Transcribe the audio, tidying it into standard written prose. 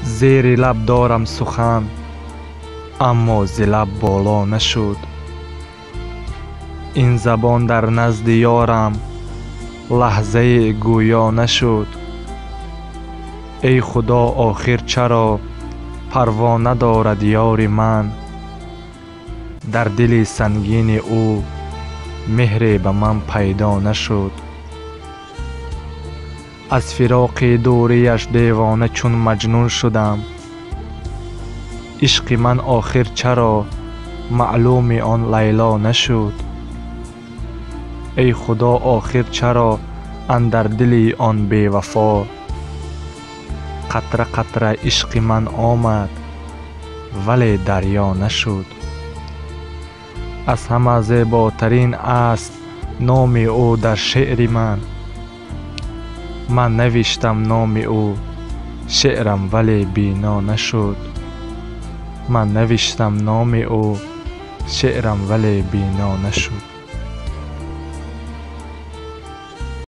زیر لب دارم سخن اما ز لب بالا نشد. این زبان در نزد یارم لحظه گویا نشد. ای خدا آخر چرا پروا ندارد یار من؟ در دل سنگین او مهری به من پیدا نشد. از فراق دوریش دیوانه چون مجنون شدم. عشق من آخر چرا معلوم آن لیلا نشد؟ ای خدا آخر چرا اندر دل آن بی وفا قطره قطره عشق من آمد ولی دریا نشد. از همه زیباترین است نام او در شعر من نوشتم نام او شعرم ولی بینا نشد. من نوشتم نام او شعرم ولی بینا نشد.